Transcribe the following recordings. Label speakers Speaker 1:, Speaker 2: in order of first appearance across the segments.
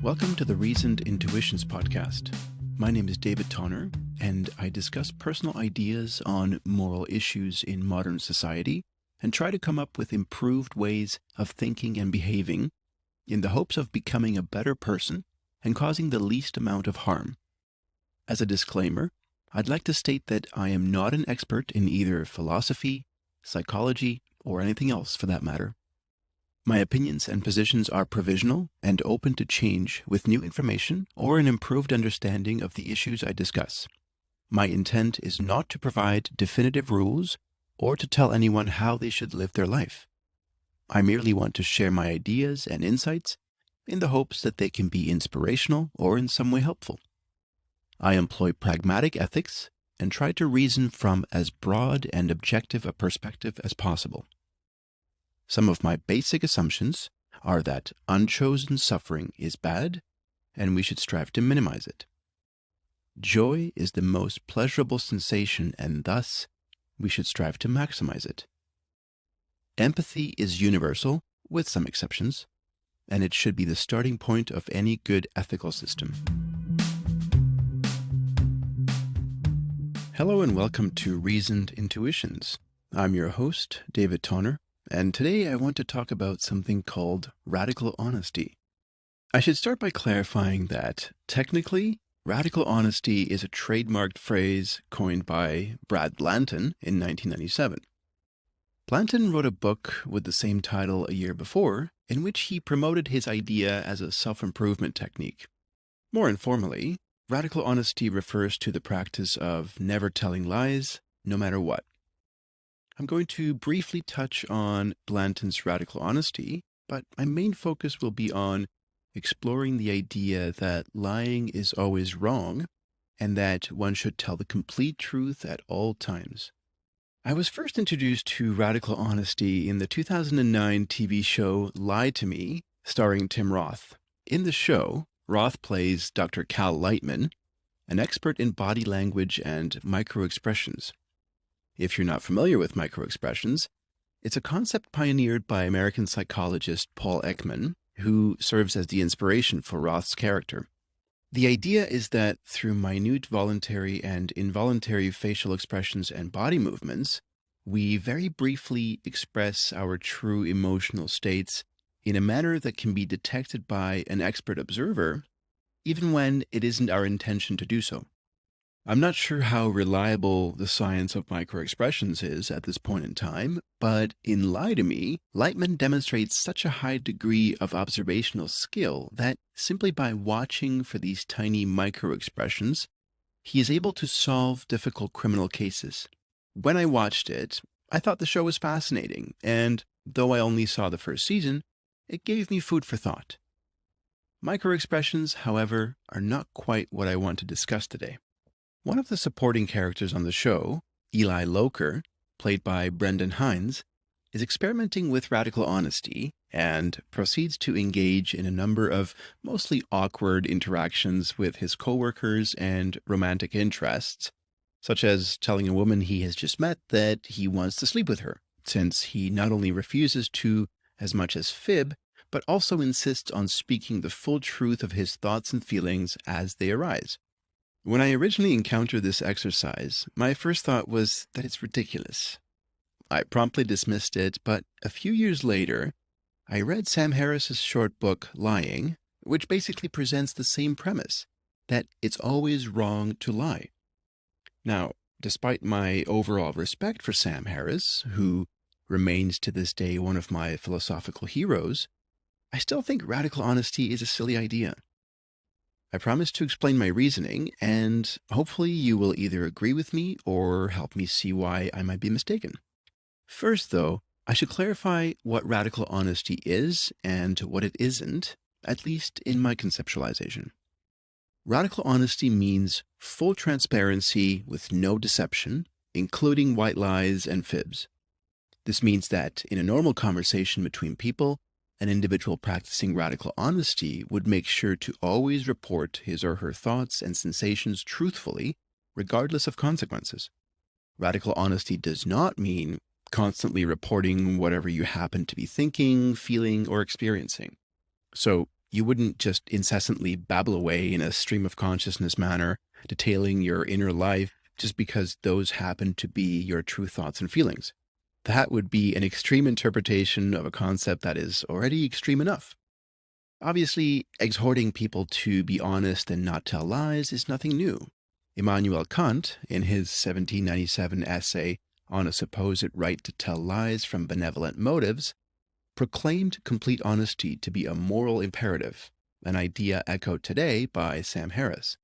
Speaker 1: Welcome to the Reasoned Intuitions podcast. My name is David Tonner, and I discuss personal ideas on moral issues in modern society and try to come up with improved ways of thinking and behaving in the hopes of becoming a better person and causing the least amount of harm. As a disclaimer, I'd like to state that I am not an expert in either philosophy, psychology, or anything else for that matter. My opinions and positions are provisional and open to change with new information or an improved understanding of the issues I discuss. My intent is not to provide definitive rules or to tell anyone how they should live their life. I merely want to share my ideas and insights in the hopes that they can be inspirational or in some way helpful. I employ pragmatic ethics and try to reason from as broad and objective a perspective as possible. Some of my basic assumptions are that unchosen suffering is bad, and we should strive to minimize it. Joy is the most pleasurable sensation, and thus we should strive to maximize it. Empathy is universal, with some exceptions, and it should be the starting point of any good ethical system. Hello and welcome to Reasoned Intuitions. I'm your host, David Tonner. And today I want to talk about something called radical honesty. I should start by clarifying that, technically, radical honesty is a trademarked phrase coined by Blanton in 1997. Blanton wrote a book with the same title a year before, in which he promoted his idea as a self-improvement technique. More informally, radical honesty refers to the practice of never telling lies, no matter what. I'm going to briefly touch on Blanton's radical honesty, but my main focus will be on exploring the idea that lying is always wrong and that one should tell the complete truth at all times. I was first introduced to radical honesty in the 2009 TV show Lie to Me, starring Tim Roth. In the show, Roth plays Dr. Cal Lightman, an expert in body language and microexpressions. If you're not familiar with microexpressions, it's a concept pioneered by American psychologist Paul Ekman, who serves as the inspiration for Roth's character. The idea is that through minute voluntary and involuntary facial expressions and body movements, we very briefly express our true emotional states in a manner that can be detected by an expert observer, even when it isn't our intention to do so. I'm not sure how reliable the science of microexpressions is at this point in time, but in Lie to Me, Lightman demonstrates such a high degree of observational skill that simply by watching for these tiny microexpressions, he is able to solve difficult criminal cases. When I watched it, I thought the show was fascinating, and though I only saw the first season, it gave me food for thought. Microexpressions, however, are not quite what I want to discuss today. One of the supporting characters on the show, Eli Loker, played by Brendan Hines, is experimenting with radical honesty and proceeds to engage in a number of mostly awkward interactions with his coworkers and romantic interests, such as telling a woman he has just met that he wants to sleep with her, since he not only refuses to as much as fib, but also insists on speaking the full truth of his thoughts and feelings as they arise. When I originally encountered this exercise, my first thought was that it's ridiculous. I promptly dismissed it, but a few years later, I read Sam Harris's short book, Lying, which basically presents the same premise, that it's always wrong to lie. Now, despite my overall respect for Sam Harris, who remains to this day one of my philosophical heroes, I still think radical honesty is a silly idea. I promise to explain my reasoning, and hopefully you will either agree with me or help me see why I might be mistaken. First, though, I should clarify what radical honesty is and what it isn't, at least in my conceptualization. Radical honesty means full transparency with no deception, including white lies and fibs. This means that in a normal conversation between people, an individual practicing radical honesty would make sure to always report his or her thoughts and sensations truthfully, regardless of consequences. Radical honesty does not mean constantly reporting whatever you happen to be thinking, feeling, or experiencing. So You wouldn't just incessantly babble away in a stream of consciousness manner, detailing your inner life just because those happen to be your true thoughts and feelings. That would be an extreme interpretation of a concept that is already extreme enough. Obviously, exhorting people to be honest and not tell lies is nothing new. Immanuel Kant, in his 1797 essay on a supposed right to tell lies from benevolent motives, proclaimed complete honesty to be a moral imperative, an idea echoed today by Sam Harris.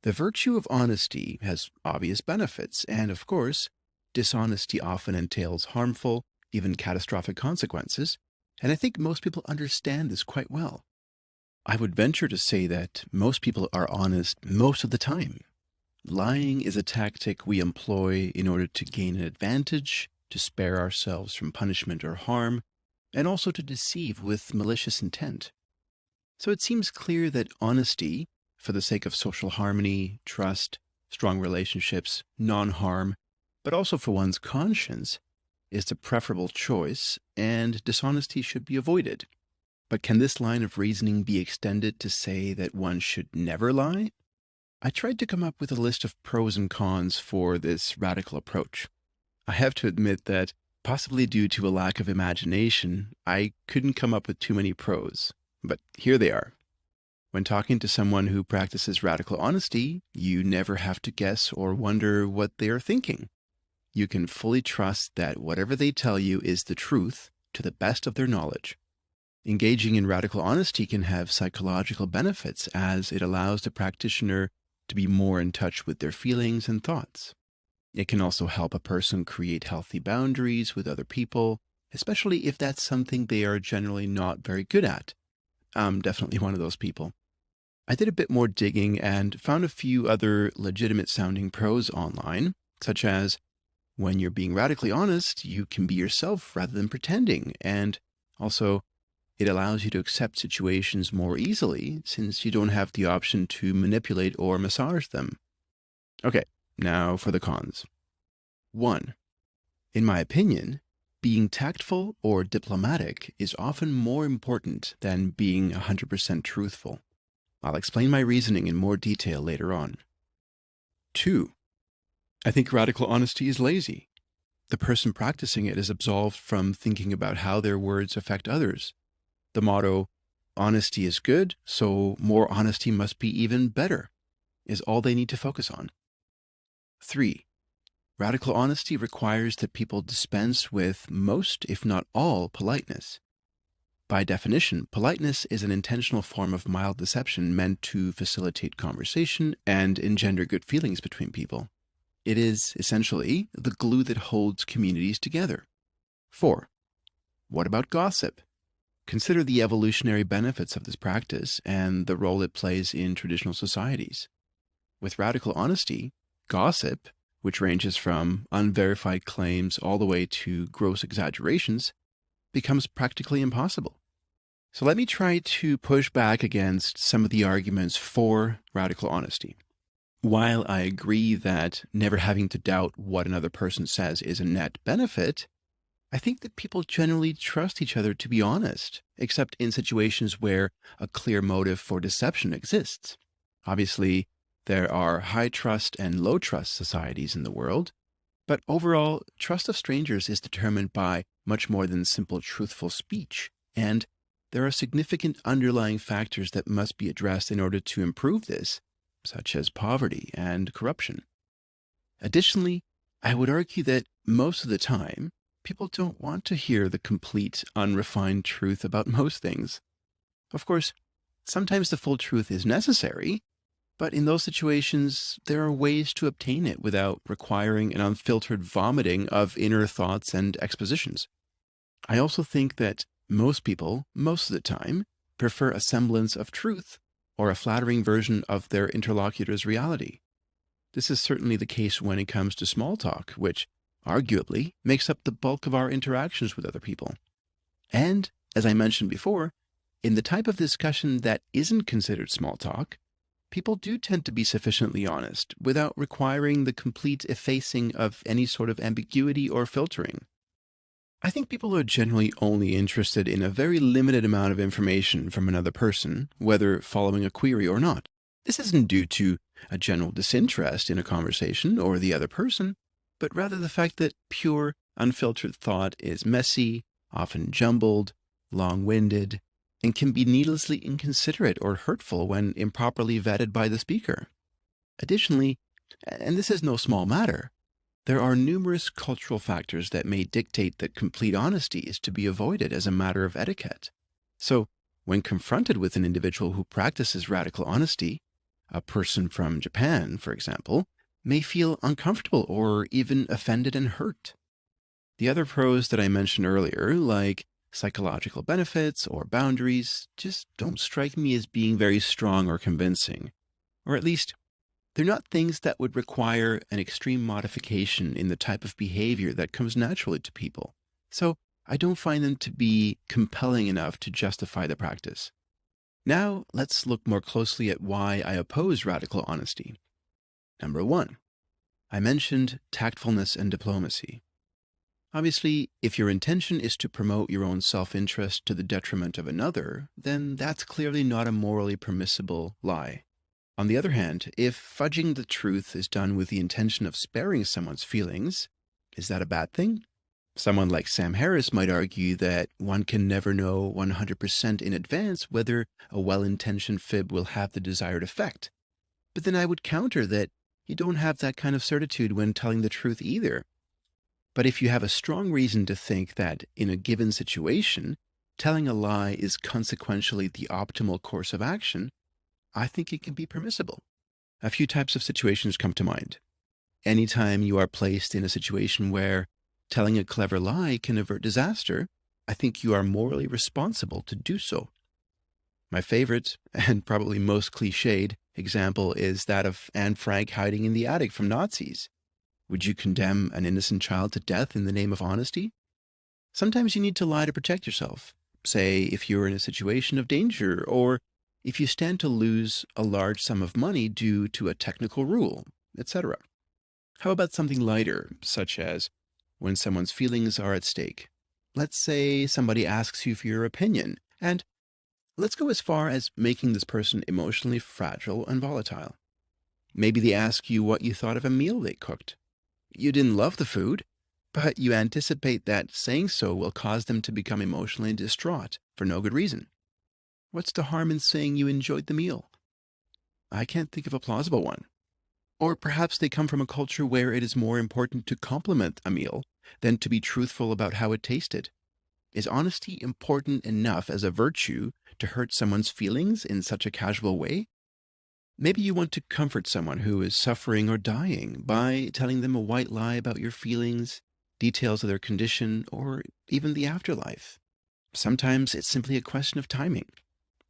Speaker 1: The virtue of honesty has obvious benefits, and of course, dishonesty often entails harmful, even catastrophic consequences, and I think most people understand this quite well. I would venture to say that most people are honest most of the time. Lying is a tactic we employ in order to gain an advantage, to spare ourselves from punishment or harm, and also to deceive with malicious intent. So it seems clear that honesty, for the sake of social harmony, trust, strong relationships, non-harm, but also for one's conscience, is the preferable choice, and dishonesty should be avoided. But can this line of reasoning be extended to say that one should never lie? I tried to come up with a list of pros and cons for this radical approach. I have to admit that, possibly due to a lack of imagination, I couldn't come up with too many pros. But here they are. When talking to someone who practices radical honesty, you never have to guess or wonder what they are thinking. You can fully trust that whatever they tell you is the truth to the best of their knowledge. Engaging in radical honesty can have psychological benefits as it allows the practitioner to be more in touch with their feelings and thoughts. It can also help a person create healthy boundaries with other people, especially if that's something they are generally not very good at. I'm definitely one of those people. I did a bit more digging and found a few other legitimate sounding pros online, such as when you're being radically honest, you can be yourself rather than pretending, and also it allows you to accept situations more easily since you don't have the option to manipulate or massage them. Okay, now for the cons. 1. In my opinion, being tactful or diplomatic is often more important than being 100% truthful. I'll explain my reasoning in more detail later on. 2. I think radical honesty is lazy. The person practicing it is absolved from thinking about how their words affect others. The motto, honesty is good, so more honesty must be even better, is all they need to focus on. 3. Radical honesty requires that people dispense with most, if not all, politeness. By definition, politeness is an intentional form of mild deception meant to facilitate conversation and engender good feelings between people. It is, essentially, the glue that holds communities together. 4. What about gossip? Consider the evolutionary benefits of this practice and the role it plays in traditional societies. With radical honesty, gossip, which ranges from unverified claims all the way to gross exaggerations, becomes practically impossible. So let me try to push back against some of the arguments for radical honesty. While I agree that never having to doubt what another person says is a net benefit, I think that people generally trust each other to be honest, except in situations where a clear motive for deception exists. Obviously, there are high trust and low trust societies in the world, but overall, trust of strangers is determined by much more than simple truthful speech, and there are significant underlying factors that must be addressed in order to improve this, such as poverty and corruption. Additionally, I would argue that most of the time, people don't want to hear the complete, unrefined truth about most things. Of course, sometimes the full truth is necessary, but in those situations, there are ways to obtain it without requiring an unfiltered vomiting of inner thoughts and expositions. I also think that most people, most of the time, prefer a semblance of truth or a flattering version of their interlocutor's reality. This is certainly the case when it comes to small talk, which arguably makes up the bulk of our interactions with other people. And, as I mentioned before, in the type of discussion that isn't considered small talk, people do tend to be sufficiently honest without requiring the complete effacing of any sort of ambiguity or filtering. I think people are generally only interested in a very limited amount of information from another person, whether following a query or not. This isn't due to a general disinterest in a conversation or the other person, but rather the fact that pure, unfiltered thought is messy, often jumbled, long-winded, and can be needlessly inconsiderate or hurtful when improperly vetted by the speaker. Additionally, and this is no small matter, there are numerous cultural factors that may dictate that complete honesty is to be avoided as a matter of etiquette. So, when confronted with an individual who practices radical honesty, a person from Japan, for example, may feel uncomfortable or even offended and hurt. The other pros that I mentioned earlier, like psychological benefits or boundaries, just don't strike me as being very strong or convincing. Or at least, they're not things that would require an extreme modification in the type of behavior that comes naturally to people. So I don't find them to be compelling enough to justify the practice. Now, let's look more closely at why I oppose radical honesty. Number 1, I mentioned tactfulness and diplomacy. Obviously, if your intention is to promote your own self-interest to the detriment of another, then that's clearly not a morally permissible lie. On the other hand, if fudging the truth is done with the intention of sparing someone's feelings, is that a bad thing? Someone like Sam Harris might argue that one can never know 100% in advance whether a well-intentioned fib will have the desired effect. But then I would counter that you don't have that kind of certitude when telling the truth either. But if you have a strong reason to think that in a given situation, telling a lie is consequentially the optimal course of action, I think it can be permissible. A few types of situations come to mind. Anytime you are placed in a situation where telling a clever lie can avert disaster, I think you are morally responsible to do so. My favorite, and probably most cliched, example is that of Anne Frank hiding in the attic from Nazis. Would you condemn an innocent child to death in the name of honesty? Sometimes you need to lie to protect yourself. Say, if you're in a situation of danger, or if you stand to lose a large sum of money due to a technical rule, etc. How about something lighter, such as when someone's feelings are at stake? Let's say somebody asks you for your opinion, and let's go as far as making this person emotionally fragile and volatile. Maybe they ask you what you thought of a meal they cooked. You didn't love the food, but you anticipate that saying so will cause them to become emotionally distraught for no good reason. What's the harm in saying you enjoyed the meal? I can't think of a plausible one. Or perhaps they come from a culture where it is more important to compliment a meal than to be truthful about how it tasted. Is honesty important enough as a virtue to hurt someone's feelings in such a casual way? Maybe you want to comfort someone who is suffering or dying by telling them a white lie about your feelings, details of their condition, or even the afterlife. Sometimes it's simply a question of timing.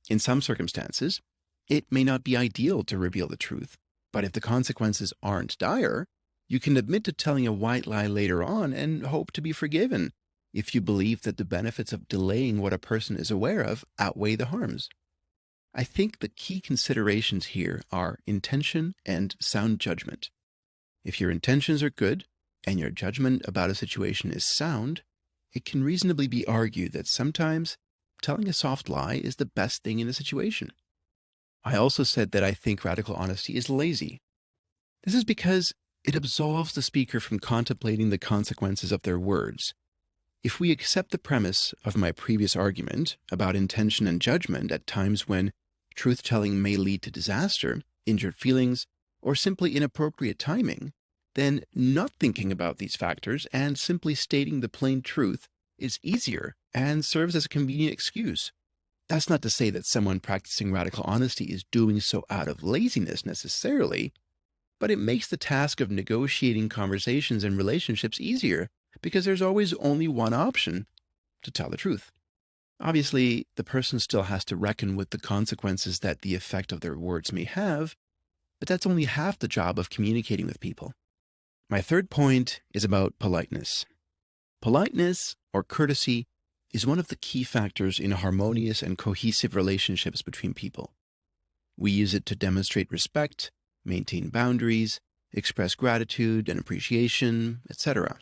Speaker 1: In some circumstances, it may not be ideal to reveal the truth, but if the consequences aren't dire, you can admit to telling a white lie later on and hope to be forgiven if you believe that the benefits of delaying what a person is aware of outweigh the harms. I think the key considerations here are intention and sound judgment. If your intentions are good and your judgment about a situation is sound, it can reasonably be argued that sometimes telling a soft lie is the best thing in a situation. I also said that I think radical honesty is lazy. This is because it absolves the speaker from contemplating the consequences of their words. If we accept the premise of my previous argument about intention and judgment at times when truth-telling may lead to disaster, injured feelings, or simply inappropriate timing, then not thinking about these factors and simply stating the plain truth is easier and serves as a convenient excuse. That's not to say that someone practicing radical honesty is doing so out of laziness necessarily, but it makes the task of negotiating conversations and relationships easier because there's always only one option: to tell the truth. Obviously, the person still has to reckon with the consequences that the effect of their words may have, but that's only half the job of communicating with people. My third point is about politeness. Politeness, or courtesy, is one of the key factors in harmonious and cohesive relationships between people. We use it to demonstrate respect, maintain boundaries, express gratitude and appreciation, etc.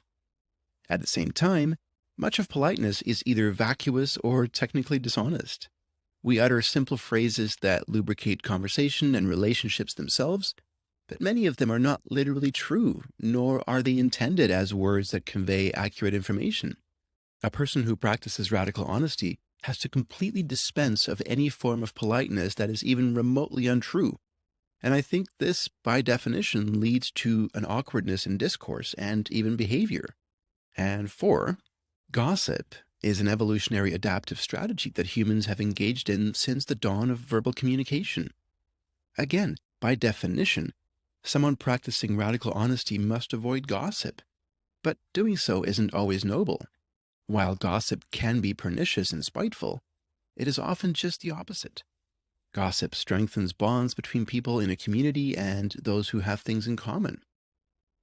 Speaker 1: At the same time, Much of politeness is either vacuous or technically dishonest. We utter simple phrases that lubricate conversation and relationships themselves, but many of them are not literally true, nor are they intended as words that convey accurate information. A person who practices radical honesty has to completely dispense of any form of politeness that is even remotely untrue. And I think this, by definition, leads to an awkwardness in discourse and even behavior. And 4, gossip is an evolutionary adaptive strategy that humans have engaged in since the dawn of verbal communication. Again, by definition, someone practicing radical honesty must avoid gossip. But doing so isn't always noble. While gossip can be pernicious and spiteful, it is often just the opposite. Gossip strengthens bonds between people in a community and those who have things in common.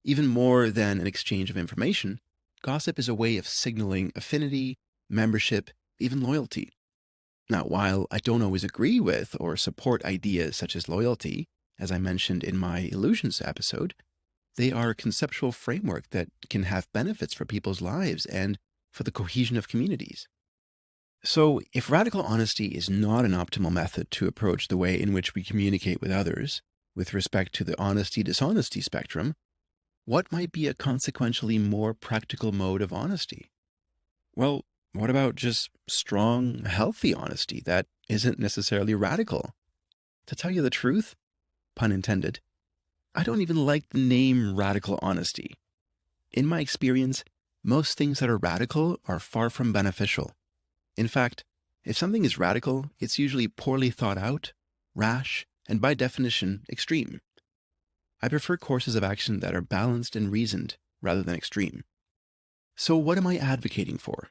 Speaker 1: Even more than an exchange of information, gossip is a way of signaling affinity, membership, even loyalty. Now, while I don't always agree with or support ideas such as loyalty, as I mentioned in my Illusions episode, they are a conceptual framework that can have benefits for people's lives and for the cohesion of communities. So, if radical honesty is not an optimal method to approach the way in which we communicate with others, with respect to the honesty-dishonesty spectrum, what might be a consequentially more practical mode of honesty? Well, what about just strong, healthy honesty that isn't necessarily radical? To tell you the truth, pun intended, I don't even like the name radical honesty. In my experience, most things that are radical are far from beneficial. In fact, if something is radical, it's usually poorly thought out, rash, and by definition, extreme. I prefer courses of action that are balanced and reasoned rather than extreme. So what am I advocating for?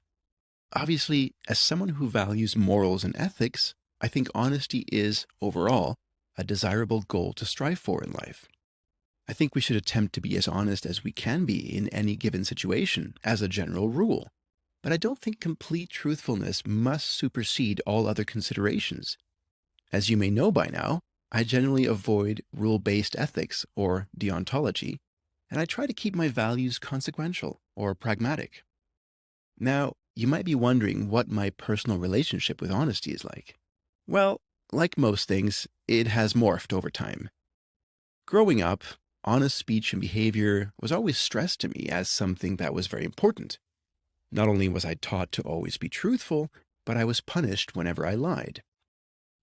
Speaker 1: Obviously, as someone who values morals and ethics, I think honesty is, overall, a desirable goal to strive for in life. I think we should attempt to be as honest as we can be in any given situation, as a general rule. But I don't think complete truthfulness must supersede all other considerations. As you may know by now, I generally avoid rule-based ethics, or deontology, and I try to keep my values consequential, or pragmatic. Now, you might be wondering what my personal relationship with honesty is like. Well, like most things, it has morphed over time. Growing up, honest speech and behavior was always stressed to me as something that was very important. Not only was I taught to always be truthful, but I was punished whenever I lied.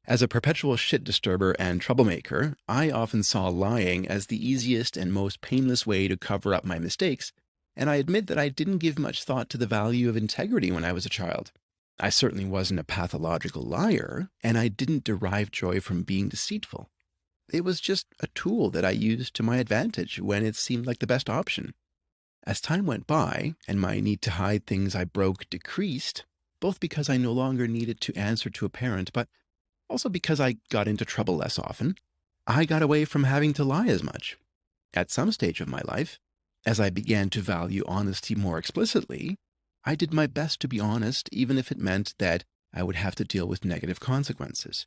Speaker 1: As a perpetual shit disturber and troublemaker, I often saw lying as the easiest and most painless way to cover up my mistakes, and I admit that I didn't give much thought to the value of integrity when I was a child. I certainly wasn't a pathological liar, and I didn't derive joy from being deceitful. It was just a tool that I used to my advantage when it seemed like the best option. As time went by, and my need to hide things I broke decreased, both because I no longer needed to answer to a parent, but also because I got into trouble less often, I got away from having to lie as much. At some stage of my life, as I began to value honesty more explicitly, I did my best to be honest even if it meant that I would have to deal with negative consequences.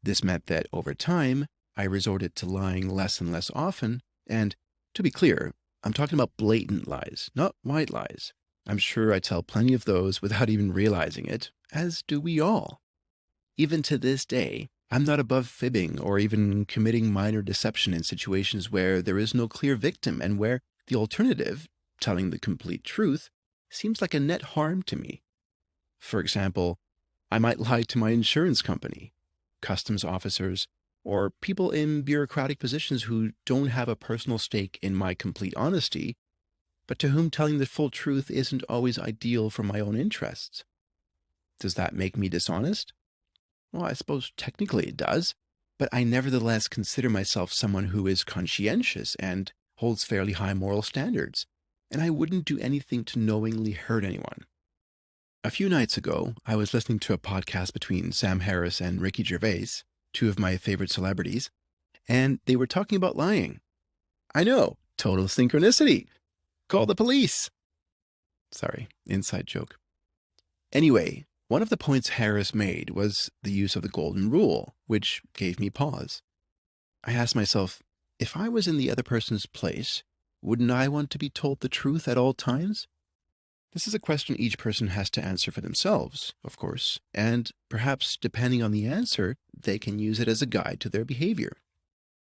Speaker 1: This meant that over time, I resorted to lying less and less often, and to be clear, I'm talking about blatant lies, not white lies. I'm sure I tell plenty of those without even realizing it, as do we all. Even to this day, I'm not above fibbing or even committing minor deception in situations where there is no clear victim and where the alternative, telling the complete truth, seems like a net harm to me. For example, I might lie to my insurance company, customs officers, or people in bureaucratic positions who don't have a personal stake in my complete honesty, but to whom telling the full truth isn't always ideal for my own interests. Does that make me dishonest? Well, I suppose technically it does, but I nevertheless consider myself someone who is conscientious and holds fairly high moral standards, and I wouldn't do anything to knowingly hurt anyone. A few nights ago, I was listening to a podcast between Sam Harris and Ricky Gervais, two of my favorite celebrities, and they were talking about lying. I know, total synchronicity. Call the police. Sorry, inside joke. Anyway, one of the points Harris made was the use of the golden rule, which gave me pause. I asked myself, if I was in the other person's place, wouldn't I want to be told the truth at all times? This is a question each person has to answer for themselves, of course, and perhaps depending on the answer, they can use it as a guide to their behavior.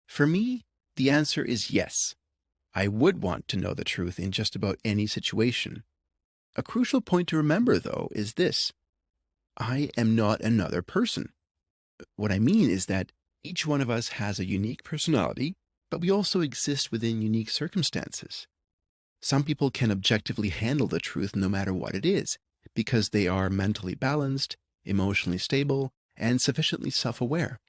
Speaker 1: For me, the answer is yes. I would want to know the truth in just about any situation. A crucial point to remember, though, is this. I am not another person. What I mean is that each one of us has a unique personality, but we also exist within unique circumstances. Some people can objectively handle the truth no matter what it is, because they are mentally balanced, emotionally stable, and sufficiently self-aware.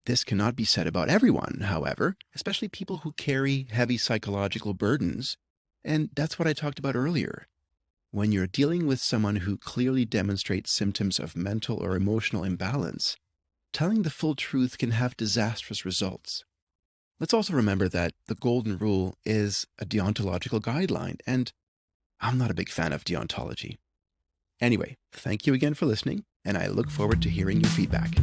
Speaker 1: This cannot be said about everyone, however, especially people who carry heavy psychological burdens, and that's what I talked about earlier. When you're dealing with someone who clearly demonstrates symptoms of mental or emotional imbalance, telling the full truth can have disastrous results. Let's also remember that the golden rule is a deontological guideline, and I'm not a big fan of deontology. Anyway, thank you again for listening, and I look forward to hearing your feedback.